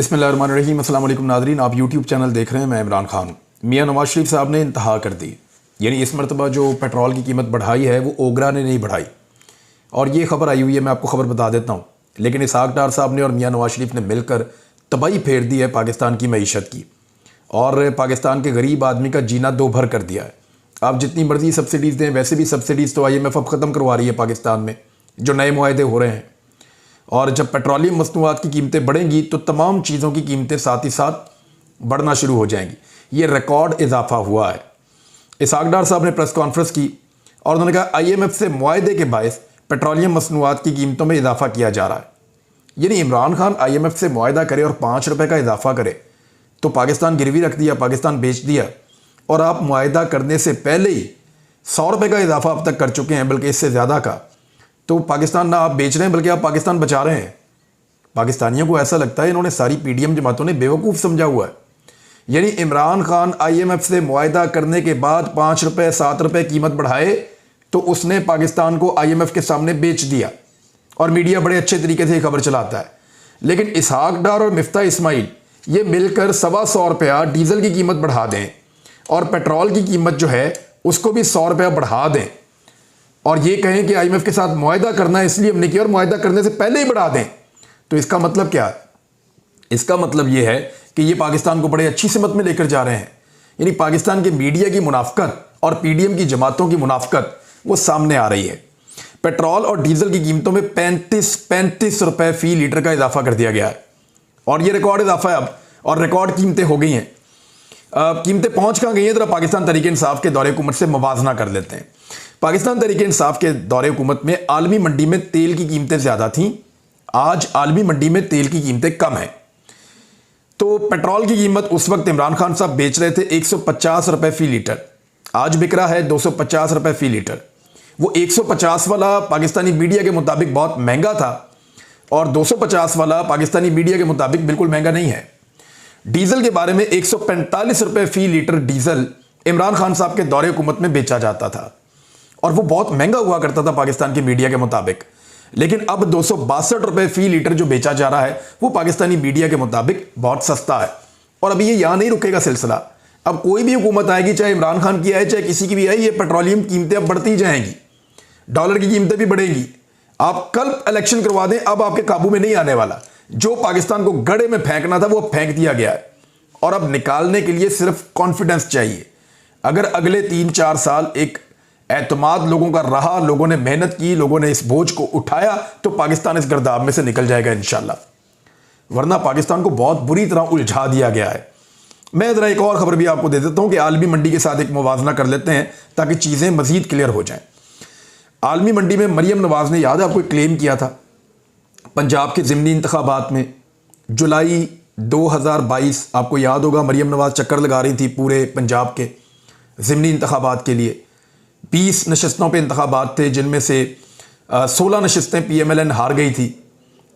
बिस्मिल्लाहिर्रहमानिर्रहीम। अस्सलाम वालेकुम नाज़रीन, आप यूट्यूब चैनल देख रहे हैं। मैं इमरान खान। मियां नवाज शरीफ साहब ने इंतहा कर दी, यानी इस मरतबा जो पेट्रोल की कीमत बढ़ाई है वो ओगरा ने नहीं बढ़ाई। और ये खबर आई हुई है, मैं आपको खबर बता देता हूँ। लेकिन इसहाक डार साहब ने और मियां नवाज शरीफ ने मिलकर तबाही फेर दी है पाकिस्तान की मईशत की, और पाकिस्तान के गरीब आदमी का जीना दो भर कर दिया है। आप जितनी मर्जी सब्सिडीज़ दें, वैसे भी सब्सिडीज़ तो IMF अब ख़त्म करवा रही है पाकिस्तान में, जो नए मुआहदे हो रहे हैं। और जब पेट्रोलियम मसनूआत की कीमतें बढ़ेंगी तो तमाम चीज़ों की कीमतें साथ ही साथ बढ़ना शुरू हो जाएंगी। ये रिकॉर्ड इजाफा हुआ है। इसहाक डार साहब ने प्रेस कॉन्फ्रेंस की और उन्होंने कहा IMF से मुआहदे के बायस पेट्रोलियम मसनूआत की कीमतों में इजाफा किया जा रहा है। यानी इमरान खान IMF से मुआहदा करे और 5 रुपये का इजाफा करे तो पाकिस्तान गिरवी रख दिया, पाकिस्तान बेच दिया, और आप मुआहदा करने से पहले ही 100 रुपये का इजाफा अब तक कर चुके हैं, बल्कि इससे ज़्यादा का। तो पाकिस्तान ना आप बेच रहे हैं बल्कि आप पाकिस्तान बचा रहे हैं। पाकिस्तानियों को ऐसा लगता है इन्होंने सारी PDM जमातों ने बेवकूफ़ समझा हुआ है। यानी इमरान खान IMF से मुआहदा करने के बाद 5 रुपये 7 रुपये कीमत बढ़ाए तो उसने पाकिस्तान को IMF के सामने बेच दिया, और मीडिया बड़े अच्छे तरीके से खबर चलाता है। लेकिन इसहाक डार और मिफ्ता इस्माइल ये मिलकर 125 रुपया डीजल की कीमत बढ़ा दें और पेट्रोल की कीमत जो है उसको भी 100 रुपया बढ़ा दें, और ये कहें कि IMF के साथ मुआहदा करना है इसलिए हमने किया, और मुआहदा करने से पहले ही बढ़ा दें। तो इसका मतलब क्या है? इसका मतलब ये है कि ये पाकिस्तान को बड़े अच्छी सिमत में लेकर जा रहे हैं। यानी पाकिस्तान के मीडिया की मुनाफकत और PDM की जमातों की मुनाफकत वो सामने आ रही है। पेट्रोल और डीजल की कीमतों में 35 रुपए फी लीटर का इजाफा कर दिया गया है, और ये रिकॉर्ड इजाफा है अब, और रिकॉर्ड कीमतें हो गई हैं। कीमतें पहुंच कहाँ गई हैं? जरा पाकिस्तान तहरीक इंसाफ के दौरे हुकूमत से मुवाजना कर लेते हैं। पाकिस्तान तहरीक इंसाफ के दौरे हुकूमत में आलमी मंडी में तेल की कीमतें ज़्यादा थीं, आज आलमी मंडी में तेल की कीमतें कम हैं। तो पेट्रोल की कीमत उस वक्त इमरान खान साहब बेच रहे थे 150 रुपये फी लीटर, आज बिक रहा है 250 रुपये फी लीटर। वो 150 वाला पाकिस्तानी मीडिया के मुताबिक बहुत महंगा था, और 250 वाला पाकिस्तानी मीडिया के मुताबिक बिल्कुल महंगा नहीं है। डीजल के बारे में 145 रुपये फी लीटर डीजल इमरान खान साहब के दौरे हुकूमत में बेचा जाता था, और वो बहुत महंगा हुआ करता था पाकिस्तान की मीडिया के मुताबिक। लेकिन अब 262 रुपये फी लीटर जो बेचा जा रहा है वो पाकिस्तानी मीडिया के मुताबिक बहुत सस्ता है। और अभी ये यहाँ नहीं रुकेगा सिलसिला। अब कोई भी हुकूमत आएगी, चाहे इमरान खान की आए चाहे किसी की भी आए, ये पेट्रोलियम कीमतें अब बढ़ती जाएंगी, डॉलर की कीमतें भी बढ़ेंगी। आप कल इलेक्शन करवा दें, अब आपके काबू में नहीं आने वाला। जो पाकिस्तान को गड्ढे में फेंकना था वो फेंक दिया गया है, और अब निकालने के लिए सिर्फ कॉन्फिडेंस चाहिए। अगर अगले 3-4 साल एक एतमाद लोगों का रहा, लोगों ने मेहनत की, लोगों ने इस बोझ को उठाया, तो पाकिस्तान इस गर्दाब में से निकल जाएगा इंशाल्लाह। वरना पाकिस्तान को बहुत बुरी तरह उलझा दिया गया है। मैं ज़रा एक और खबर भी आपको दे देता हूं कि आलमी मंडी के साथ एक मुवाजना कर लेते हैं ताकि चीज़ें मजीद क्लियर हो जाएं। आलमी मंडी में मरियम नवाज ने, याद है आपको, क्लेम किया था पंजाब के ज़िमनी इंतखाबात में जुलाई 2022, आपको याद होगा, मरियम नवाज चक्कर लगा रही थी पूरे पंजाब के ज़िमनी इंतखाबात के लिए। 20 नशस्तों पे इंतखाबात थे, जिनमें से 16 नशस्तें PMLN हार गई थी।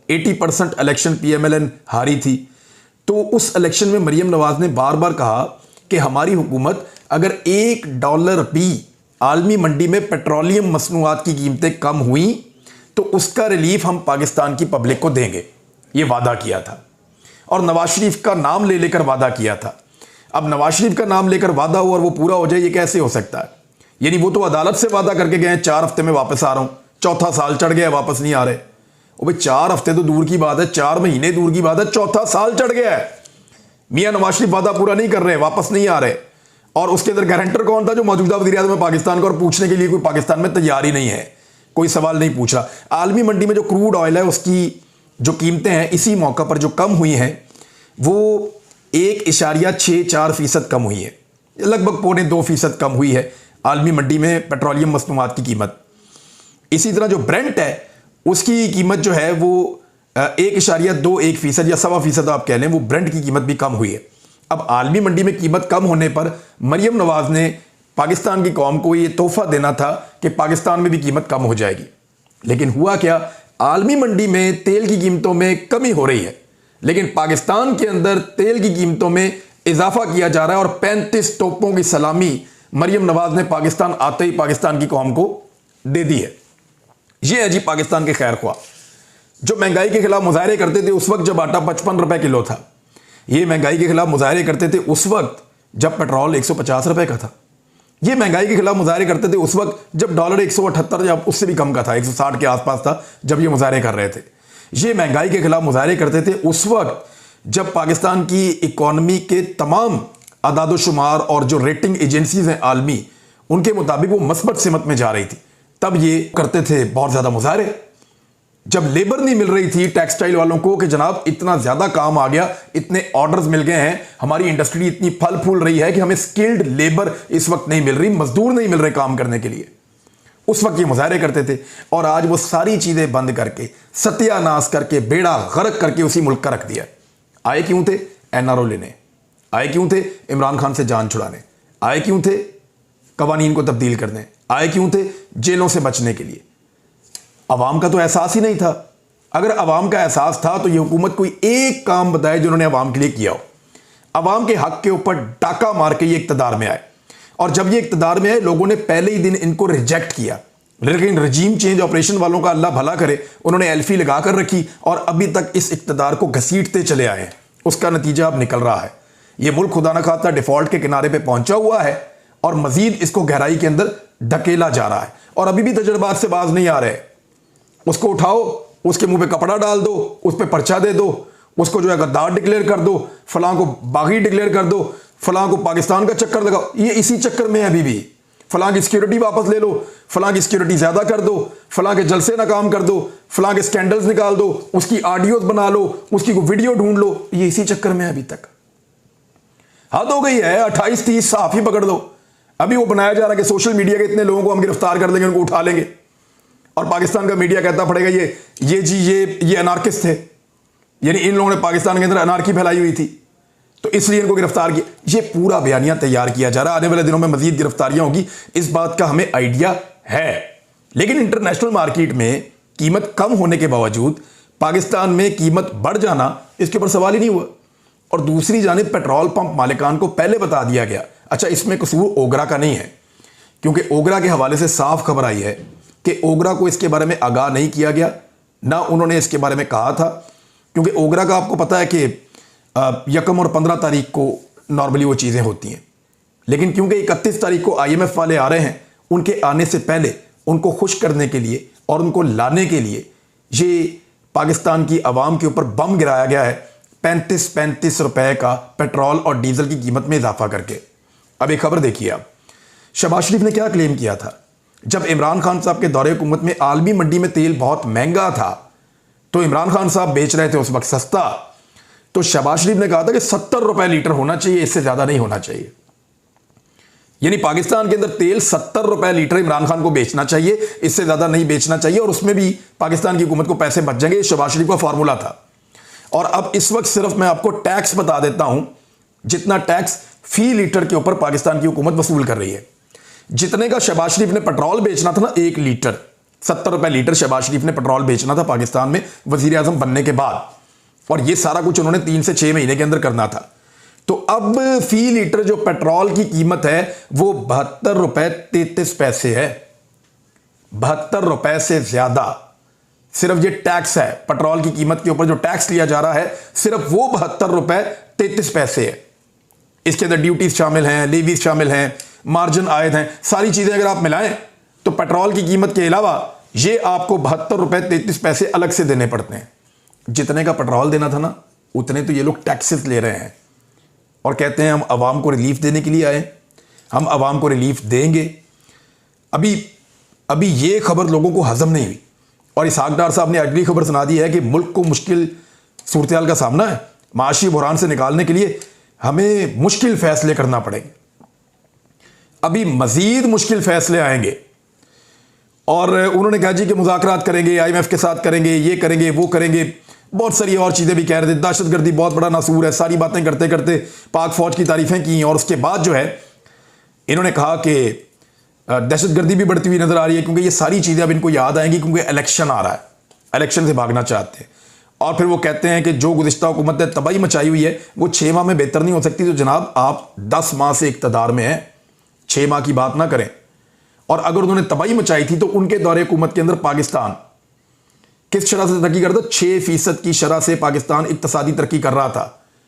80% इलेक्शन PMLN हारी थी। तो उस इलेक्शन में मरियम नवाज ने बार बार कहा कि हमारी हुकूमत अगर $1 भी आलमी मंडी में पेट्रोलियम मसनूआत की कीमतें कम हुई तो उसका रिलीफ हम पाकिस्तान की पब्लिक को देंगे। ये वादा किया था, और नवाज शरीफ का नाम ले लेकर वादा किया था। अब नवाज शरीफ का नाम लेकर वादा हो और वो पूरा हो जाए, ये कैसे हो सकता है? यानी वो तो अदालत से वादा करके गए 4 हफ्ते में वापस आ रहा हूं, चौथा साल चढ़ गया, वापस नहीं आ रहे। वो भाई 4 हफ्ते तो दूर की बात है, 4 महीने दूर की बात है, चौथा साल चढ़ गया है। मियां नवाज शरीफ वादा पूरा नहीं कर रहे, वापस नहीं आ रहे। और उसके अंदर गारंटर कौन था? जो मौजूदा वज़ीर आज़म है पाकिस्तान का, और पूछने के लिए कोई पाकिस्तान में तैयार ही नहीं है, कोई सवाल नहीं पूछ रहा। आलमी मंडी में जो क्रूड ऑयल है उसकी जो कीमतें हैं इसी मौका पर जो कम हुई हैं वो 1.64% कम हुई है, लगभग 1.25% कम हुई है आलमी मंडी में पेट्रोलियम मसनूआत की कीमत। इसी तरह जो ब्रेंट है उसकी कीमत जो है वो 1.21% या 1.25% आप कह लें, वो ब्रेंट की कीमत भी कम हुई है। अब आलमी मंडी में कीमत कम होने पर मरियम नवाज ने पाकिस्तान की कौम को ये तोहफा देना था कि पाकिस्तान में भी कीमत कम हो जाएगी। लेकिन हुआ क्या? आलमी मंडी में तेल की कीमतों में कमी हो रही है, लेकिन पाकिस्तान के अंदर तेल की कीमतों में इजाफा किया जा रहा है, और 35 तोपों की सलामी मरियम नवाज ने पाकिस्तान आते ही पाकिस्तान की कौम को दे दी है। ये है जी पाकिस्तान के खैर ख्वाह, जो महंगाई के खिलाफ मुजाहरे करते थे उस वक्त जब आटा 55 रुपए किलो था। ये महंगाई के खिलाफ मुजाहरे करते थे उस वक्त जब पेट्रोल 150 रुपए का था। ये महंगाई के खिलाफ मुजाहरे करते थे उस वक्त जब डॉलर 178 या उससे भी कम का था, 160 के आसपास था जब ये मुजाहरे कर रहे थे। ये महंगाई के खिलाफ मुजाहरे करते थे उस वक्त जब पाकिस्तान की इकॉनमी के तमाम अदादोशुमार और जो रेटिंग एजेंसीज हैं आलमी, उनके मुताबिक वो मस्बत सिमत में जा रही थी। तब ये करते थे बहुत ज़्यादा मुजाहरे। जब लेबर नहीं मिल रही थी टेक्सटाइल वालों को कि जनाब इतना ज़्यादा काम आ गया, इतने ऑर्डर्स मिल गए हैं, हमारी इंडस्ट्री इतनी फल फूल रही है कि हमें स्किल्ड लेबर इस वक्त नहीं मिल रही, मजदूर नहीं मिल रहे काम करने के लिए, उस वक्त ये मुजाहरे करते थे। और आज वो सारी चीज़ें बंद करके, सत्यानाश करके, बेड़ा गर्क करके उसी मुल्क का रख दिया। आए क्यों थे? एनआरओ लेने। आए क्यों थे? इमरान खान से जान छुड़ाने। आए क्यों थे? कवानीन को तब्दील करने। आए क्यों थे? जेलों से बचने के लिए। अवाम का तो एहसास ही नहीं था। अगर अवाम का एहसास था तो ये हुकूमत कोई एक काम बताए जो उन्होंने अवाम के लिए किया हो। अवाम के हक के ऊपर डाका मार के ये इक्तदार में आए, और जब ये इक्तदार में आए लोगों ने पहले ही दिन इनको रिजेक्ट किया। लेकिन रजीम चेंज ऑपरेशन वालों का अल्लाह भला करे, उन्होंने एल्फी लगा कर रखी और अभी तक इस इक्तदार को घसीटते चले आए हैं। उसका नतीजा अब निकल रहा है। ये मुल्क खुदा न खास्ता डिफॉल्ट के किनारे पे पहुंचा हुआ है और मजीद इसको गहराई के अंदर धकेला जा रहा है, और अभी भी तजर्बात से बाज नहीं आ रहे। उसको उठाओ, उसके मुंह पे कपड़ा डाल दो, उस पर पर्चा दे दो, उसको जो है गद्दार डिक्लेयर कर दो, फलां को बागी डिक्लेयर कर दो, फलां को पाकिस्तान का चक्कर लगाओ। ये इसी चक्कर में है अभी भी। फलां की सिक्योरिटी वापस ले लो, फलां की सिक्योरिटी ज्यादा कर दो, फलां के जलसे ना काम कर दो, फलां के स्कैंडल्स निकाल दो, उसकी ऑडियोज बना लो, उसकी वीडियो ढूंढ लो। ये इसी चक्कर में है अभी तक। हद हो गई है। 28-30 सहाफी पकड़ लो। अभी वो बनाया जा रहा है कि सोशल मीडिया के इतने लोगों को हम गिरफ्तार कर लेंगे, उनको उठा लेंगे, और पाकिस्तान का मीडिया कहता पड़ेगा ये अनार्किस्ट थे, यानी इन लोगों ने पाकिस्तान के अंदर अनार्की फैलाई हुई थी तो इसलिए इनको गिरफ्तार किया। ये पूरा बयानिया तैयार किया जा रहा है। आने वाले दिनों में मजीद गिरफ्तारियां होगी, इस बात का हमें आइडिया है। लेकिन इंटरनेशनल मार्केट में कीमत कम होने के बावजूद पाकिस्तान में कीमत बढ़ जाना, इसके ऊपर सवाल ही नहीं हुआ। और दूसरी जानिब पेट्रोल पंप मालिकान को पहले बता दिया गया। अच्छा, इसमें कसूर ओगरा का नहीं है, क्योंकि ओगरा के हवाले से साफ खबर आई है कि ओगरा को इसके बारे में आगाह नहीं किया गया, ना उन्होंने इसके बारे में कहा था, क्योंकि ओगरा का आपको पता है कि 1 और 15 तारीख को नॉर्मली वो चीज़ें होती हैं। लेकिन क्योंकि 31 तारीख को IMF वाले आ रहे हैं, उनके आने से पहले उनको खुश करने के लिए और उनको लाने के लिए ये पाकिस्तान की आवाम के ऊपर बम गिराया गया है 35 रुपए का पेट्रोल और डीजल की कीमत में इजाफा करके। अब एक खबर देखिए आप, शहबाज शरीफ ने क्या क्लेम किया था। जब इमरान खान साहब के दौरे हुकूमत में आलमी मंडी में तेल बहुत महंगा था तो इमरान खान साहब बेच रहे थे उस वक्त सस्ता, तो शहबाज शरीफ ने कहा था कि 70 रुपए लीटर होना चाहिए, इससे ज्यादा नहीं होना चाहिए। यानी पाकिस्तान के अंदर तेल 70 रुपए लीटर इमरान खान को बेचना चाहिए, इससे ज्यादा नहीं बेचना चाहिए, और उसमें भी पाकिस्तान की हुकूमत को पैसे बच जाएंगे। शहबाज शरीफ का फार्मूला था। और अब इस वक्त सिर्फ मैं आपको टैक्स बता देता हूं, जितना टैक्स फी लीटर के ऊपर पाकिस्तान की हुकूमत वसूल कर रही है। जितने का शहबाज शरीफ ने पेट्रोल बेचना था ना, 1 लीटर 70 रुपए लीटर शहबाज शरीफ ने पेट्रोल बेचना था पाकिस्तान में वजीर आजम बनने के बाद, और ये सारा कुछ उन्होंने 3 से 6 महीने के अंदर करना था। तो अब फी लीटर जो पेट्रोल की कीमत है वो 72 रुपए 33 पैसे है। 72 रुपए से ज्यादा सिर्फ ये टैक्स है। पेट्रोल की कीमत के ऊपर जो टैक्स लिया जा रहा है सिर्फ वो 72 रुपए 33 पैसे है। इसके अंदर ड्यूटीज शामिल हैं, लेवीज शामिल हैं, मार्जिन आयद हैं, सारी चीजें अगर आप मिलाएं तो पेट्रोल की कीमत के अलावा ये आपको 72 रुपए 33 पैसे अलग से देने पड़ते हैं। जितने का पेट्रोल देना था ना, उतने तो ये लोग टैक्सेस ले रहे हैं और कहते हैं हम आवाम को रिलीफ देने के लिए आए, हम आवाम को रिलीफ देंगे। अभी ये खबर लोगों को हजम नहीं हुई, और इसहाक डार साहब ने अगली खबर सुना दी है कि मुल्क को मुश्किल सूरत का सामना है, माशी बुहरान से निकालने के लिए हमें मुश्किल फैसले करना पड़ेंगे। अभी मजीद मुश्किल फैसले आएंगे, और उन्होंने कहा जी कि मुज़ाकरात करेंगे, IMF के साथ करेंगे, ये करेंगे, वो करेंगे, बहुत सारी और चीज़ें भी कह रहे थे। दहशतगर्दी बहुत बड़ा नासूर है, सारी बातें करते करते पाक फौज की तारीफें की, और उसके बाद जो है इन्होंने कहा कि दहशतगर्दी भी बढ़ती हुई नजर आ रही है, क्योंकि ये सारी चीज़ें अब इनको याद आएंगी क्योंकि इलेक्शन आ रहा है, इलेक्शन से भागना चाहते हैं। और फिर वो कहते हैं कि जो गुज़िश्ता हुकूमत ने तबाही मचाई हुई है वो 6 माह में बेहतर नहीं हो सकती। तो जनाब आप 10 माह से इक़्तिदार में हैं, 6 माह की बात ना करें। और अगर उन्होंने तबाही मचाई थी तो उनके दौरे हुकूमत के अंदर पाकिस्तान किस शरह से तरक्की करता? 6% की शरह से पाकिस्तान इक्तिसादी तरक्की कर रहा था।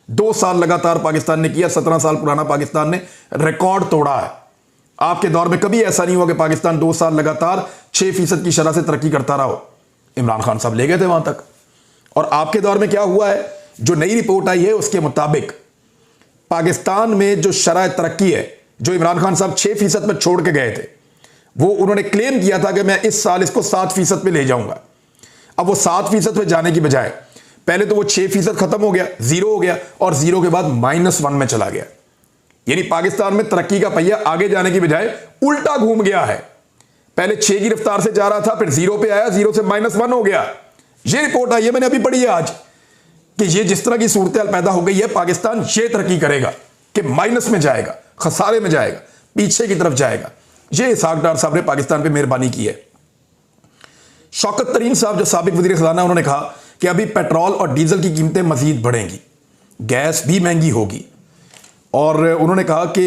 2 साल लगातार पाकिस्तान ने किया। 17 साल पुराना पाकिस्तान ने रिकॉर्ड तोड़ा है। आपके दौर में कभी ऐसा नहीं हुआ कि पाकिस्तान 2 साल लगातार 6% की शरह से तरक्की करता रहा हो। इमरान खान साहब ले गए थे वहां तक। और आपके दौर में क्या हुआ है, जो नई रिपोर्ट आई है उसके मुताबिक पाकिस्तान में जो शरह तरक्की है, जो इमरान खान साहब 6% में छोड़ के गए थे, वो उन्होंने क्लेम किया था कि मैं इस साल इसको 7% पे ले जाऊंगा। अब वो 7% पे जाने की बजाय पहले तो वो 6% खत्म हो गया, जीरो हो गया, और जीरो के बाद -1 में चला गया। यानी पाकिस्तान में तरक्की का पहिया आगे जाने की बजाय उल्टा घूम गया है। पहले 6 की रफ्तार से जा रहा था, फिर जीरो पे आया, जीरो से -1 हो गया। ये रिपोर्ट आई है, मैंने अभी पढ़ी है आज, कि ये जिस तरह की सूरत पैदा हो गई है, पाकिस्तान ये तरक्की करेगा कि माइनस में जाएगा, खसारे में जाएगा, पीछे की तरफ जाएगा। ये इसहाक डार साहब ने पाकिस्तान पे मेहरबानी की है। शौकत तरीन साहब जो साबिक वजीर खजाना, उन्होंने कहा कि अभी पेट्रोल और डीजल की कीमतें मजीद बढ़ेंगी, गैस भी महंगी होगी, और उन्होंने कहा कि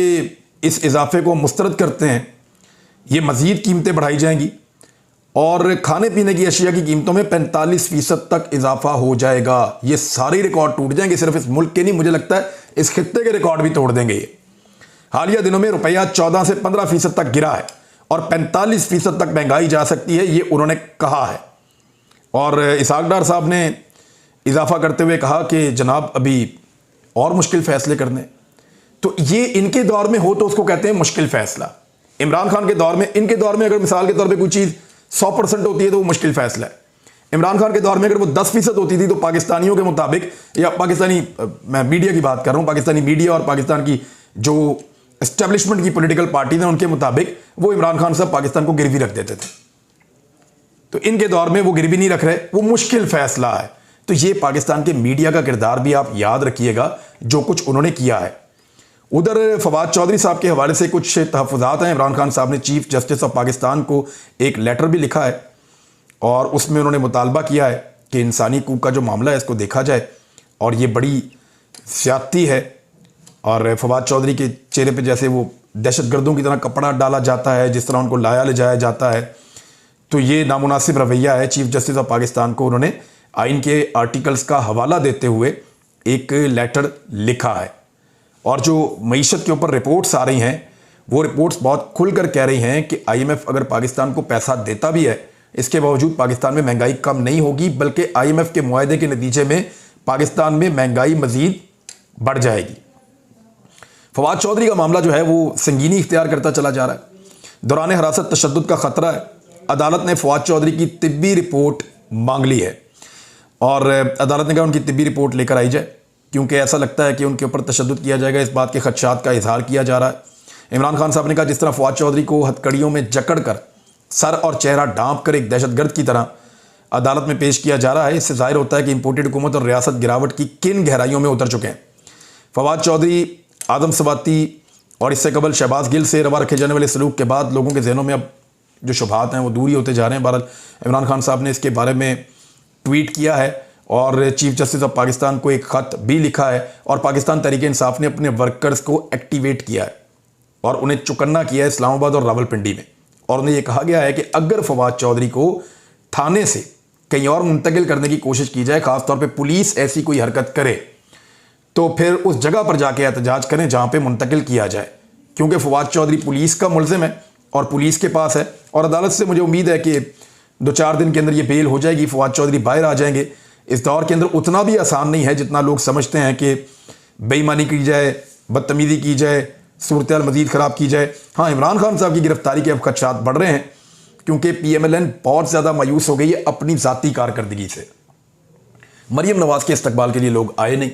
इस इजाफे को मुस्तरद करते हैं, ये मजीद कीमतें बढ़ाई जाएंगी और खाने पीने की अशिया की कीमतों में 45% तक इजाफा हो जाएगा। ये सारे रिकॉर्ड टूट जाएंगे, सिर्फ इस मुल्क के नहीं, मुझे लगता है इस खित्ते के रिकॉर्ड भी तोड़ देंगे ये। हालिया दिनों में रुपया 14 से 15% तक गिरा है और 45% तक महंगाई जा सकती है, ये उन्होंने कहा है। और इसहाक डार साहब ने इजाफा करते हुए कहा कि जनाब अभी और मुश्किल फैसले करने, तो ये इनके दौर में हो तो उसको कहते हैं मुश्किल फैसला। इमरान खान के दौर में, इनके दौर में अगर मिसाल के तौर पे कोई चीज़ 100% होती है तो वो मुश्किल फैसला है। इमरान खान के दौर में अगर वो 10% होती थी तो पाकिस्तानियों के मुताबिक, या पाकिस्तानी, मैं मीडिया की बात कर रहा हूँ, पाकिस्तानी मीडिया और पाकिस्तान की जो एस्टेब्लिशमेंट की पॉलिटिकल पार्टी ने, उनके मुताबिक वो इमरान खान साहब पाकिस्तान को गिरवी रख देते थे। तो इनके दौर में वो गिरवी नहीं रख रहे, वो मुश्किल फैसला है। तो ये पाकिस्तान के मीडिया का किरदार भी आप याद रखिएगा, जो कुछ उन्होंने किया है। उधर फवाद चौधरी साहब के हवाले से कुछ तहफ़्फ़ुज़ात हैं। इमरान खान साहब ने चीफ जस्टिस ऑफ पाकिस्तान को एक लेटर भी लिखा है और उसमें उन्होंने मुतालबा किया है कि इंसानी हकूक़ का जो मामला है इसको देखा जाए, और ये बड़ी ज़्यादती है। और फवाद चौधरी के चेहरे पे जैसे वो दहशतगर्दों की तरह कपड़ा डाला जाता है, जिस तरह उनको लाया ले जाया जाता है, तो ये नामुनासिब रवैया है। चीफ जस्टिस ऑफ पाकिस्तान को उन्होंने आइन के आर्टिकल्स का हवाला देते हुए एक लेटर लिखा है। और जो मईशत के ऊपर रिपोर्ट्स आ रही हैं, वो रिपोर्ट्स बहुत खुलकर कह रही हैं कि IMF अगर पाकिस्तान को पैसा देता भी है, इसके बावजूद पाकिस्तान में महंगाई कम नहीं होगी, बल्कि IMF के मुआहदे के नतीजे में पाकिस्तान में महंगाई मजीद बढ़ जाएगी। फवाद चौधरी का मामला जो है वो संगीनी इख्तियार करता चला जा रहा है। दौरान हिरासत तशद्दुद का ख़तरा है। अदालत ने फवाद चौधरी की तिब्बी रिपोर्ट मांग ली है और अदालत ने कहा उनकी तिब्बी रिपोर्ट लेकर आई जाए, क्योंकि ऐसा लगता है कि उनके ऊपर तशद्दुद किया जाएगा, इस बात के खदशात का इजहार किया जा रहा है। इमरान खान साहब ने कहा जिस तरह फवाद चौधरी को हथकड़ियों में जकड़ कर सर और चेहरा ढांप कर एक दहशतगर्द की तरह अदालत में पेश किया जा रहा है, इससे जाहिर होता है कि इंपोर्टेड हुकूमत और रियासत गिरावट की किन गहराइयों में उतर चुके हैं। फवाद चौधरी, आदम सवाती और इससे कबल शहबाज गिल से रवा रखे जाने वाले सलूक के बाद लोगों के जहनों में अब जो शुबहात हैं वो दूर ही होते जा रहे हैं। बहरहाल इमरान खान साहब ने इसके बारे में ट्वीट किया है और चीफ जस्टिस ऑफ पाकिस्तान को एक ख़त भी लिखा है, और पाकिस्तान तहरीक इंसाफ ने अपने वर्कर्स को एक्टिवेट किया है और उन्हें चुकन्ना किया है इस्लामाबाद और रावलपिंडी में। और उन्हें यह कहा गया है कि अगर फवाद चौधरी को थाने से कहीं और मुंतकिल करने की कोशिश की जाए, ख़ासतौर पर पुलिस ऐसी कोई हरकत करे, तो फिर उस जगह पर जाके एहतजाज करें जहाँ पर मुंतकिल किया जाए, क्योंकि फवाद चौधरी पुलिस का मुलजिम है और पुलिस के पास है। और अदालत से मुझे उम्मीद है कि 2-4 दिन के अंदर ये बेल हो जाएगी, फवाद चौधरी बाहर आ जाएंगे। इस दौर के अंदर उतना भी आसान नहीं है जितना लोग समझते हैं कि बेईमानी की जाए, बदतमीज़ी की जाए, सूरत मज़ीद ख़राब की जाए। हाँ, इमरान खान साहब की गिरफ्तारी के अब खदशात बढ़ रहे हैं, क्योंकि PMLN बहुत ज़्यादा मायूस हो गई है अपनी ज़ाती कारकर्दगी से। मरीम नवाज़ के इस्तकबाल के लिए लोग आए नहीं।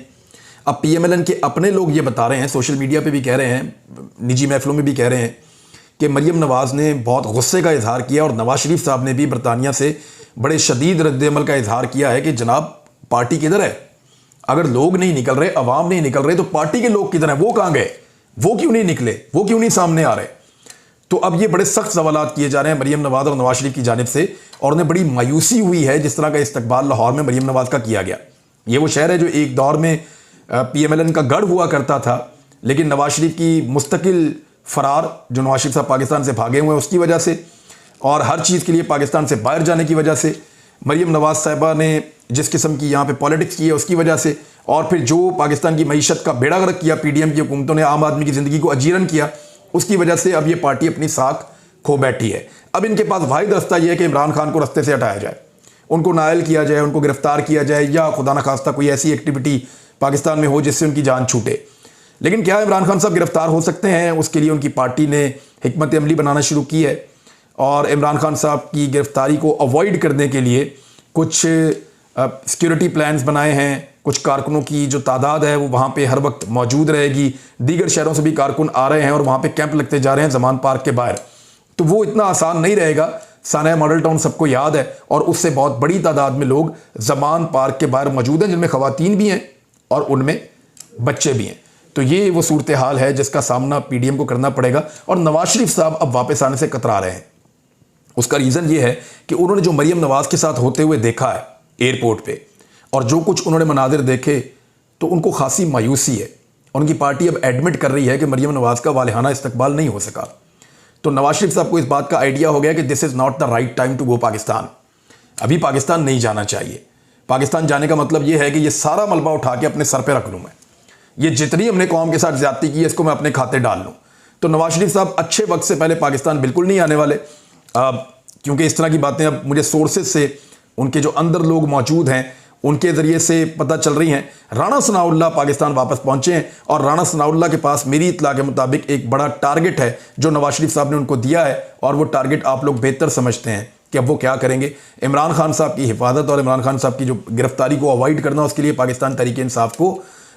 अब PMLN के अपने लोग ये बता रहे हैं, सोशल मीडिया पे भी कह रहे हैं, निजी महफिलों में भी कह रहे हैं कि मरीम नवाज़ ने बहुत गुस्से का इजहार किया और नवाज शरीफ साहब ने भी बरतानिया से बड़े शदीद रद्द-ए-अमल का इजहार किया है कि जनाब पार्टी किधर है? अगर लोग नहीं निकल रहे, अवाम नहीं निकल रहे, तो पार्टी के लोग किधर हैं? वो कहाँ गए? वो क्यों नहीं निकले? वो क्यों नहीं सामने आ रहे? तो अब ये बड़े सख्त सवालात किए जा रहे हैं मरीम नवाज़ और नवाज शरीफ की जानिब से, और उन्हें बड़ी मायूसी हुई है जिस तरह का इस्तकबाल लाहौर में मरीम नवाज़ का किया गया। ये वो शहर है जो एक दौर में PMLN का गढ़ हुआ करता था, लेकिन नवाज शरीफ की मुस्तकिल फरार, जो नवाज शरीफ साहब पाकिस्तान से भागे हुए हैं उसकी वजह से, और हर चीज़ के लिए पाकिस्तान से बाहर जाने की वजह से, मरीम नवाज़ साहिबा ने जिस किस्म की यहाँ पे पॉलिटिक्स की है उसकी वजह से, और फिर जो पाकिस्तान की मईशत का बेड़ा गर्क किया पीडीएम की हुकूमतों ने, आम आदमी की ज़िंदगी को अजीरन किया, उसकी वजह से अब ये पार्टी अपनी साख खो बैठी है। अब इनके पास वाहिद रास्ता यह है कि इमरान खान को रास्ते से हटाया जाए, उनको नायल किया जाए, उनको गिरफ्तार किया जाए, या खुदा न खास्ता कोई ऐसी एक्टिविटी पाकिस्तान में हो जिससे उनकी जान छूटे। लेकिन क्या इमरान खान साहब गिरफ्तार हो सकते हैं? उसके लिए उनकी पार्टी ने हिकमत अमली बनाना शुरू की है और इमरान खान साहब की गिरफ्तारी को अवॉइड करने के लिए कुछ सिक्योरिटी प्लान्स बनाए हैं। कुछ कारकुनों की जो तादाद है वो वहाँ पे हर वक्त मौजूद रहेगी। दीगर शहरों से भी कारकुन आ रहे हैं और वहाँ पे कैंप लगते जा रहे हैं ज़मान पार्क के बाहर। तो वो इतना आसान नहीं रहेगा। साना मॉडल टाउन सबको याद है और उससे बहुत बड़ी तादाद में लोग ज़मान पार्क के बाहर मौजूद हैं, जिनमें ख़वातीन भी हैं और उनमें बच्चे भी हैं। तो ये वो सूरत हाल है जिसका सामना पीडीएम को करना पड़ेगा और नवाज शरीफ साहब अब वापस आने से कतरा रहे हैं। उसका रीज़न ये है कि उन्होंने जो मरीम नवाज़ के साथ होते हुए देखा है एयरपोर्ट पे और जो कुछ उन्होंने मनाजिर देखे, तो उनको खासी मायूसी है। उनकी पार्टी अब एडमिट कर रही है कि मरीम नवाज़ का वालिहाना इस्तकबाल नहीं हो सका। तो नवाज शरीफ साहब को इस बात का आइडिया हो गया कि this is not the right time to go Pakistan. अभी पाकिस्तान नहीं जाना चाहिए। पाकिस्तान जाने का मतलब ये है कि ये सारा मलबा उठा के अपने सर पर रख लूँ मैं, ये जितनी हमने कौम के साथ ज्यादती की है इसको मैं अपने खाते डाल लूँ। तो नवाज शरीफ साहब अच्छे वक्त से पहले पाकिस्तान बिल्कुल नहीं आने वाले, क्योंकि इस तरह की बातें अब मुझे सोर्सेज से, उनके जो अंदर लोग मौजूद हैं उनके ज़रिए से पता चल रही हैं। राणा सनाउल्लाह पाकिस्तान वापस पहुँचे हैं और राणा सनाउल्लाह के पास मेरी इत्तला के मुताबिक एक बड़ा टारगेट है जो नवाज शरीफ साहब ने उनको दिया है, और वो टारगेट आप लोग बेहतर समझते हैं कि अब वो क्या करेंगे। इमरान खान साहब की हिफाजत और इमरान खान साहब की जो गिरफ्तारी को अवॉइड करना, उसके लिए पाकिस्तान तहरीक इंसाफ को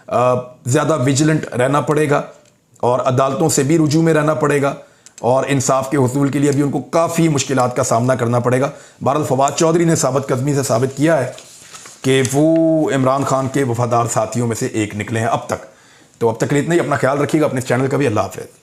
ज़्यादा विजिलेंट रहना पड़ेगा और अदालतों से भी रुजू में रहना पड़ेगा और इंसाफ के हुसूल के लिए भी उनको काफ़ी मुश्किलात का सामना करना पड़ेगा। बहरहाल फवाद चौधरी ने साबित कदमी से साबित किया है कि वो इमरान खान के वफादार साथियों में से एक निकले हैं अब तक। तो अब तक के लिए इतना ही। अपना ख्याल रखिएगा, अपने चैनल का भी। अल्लाह हाफ़िज़।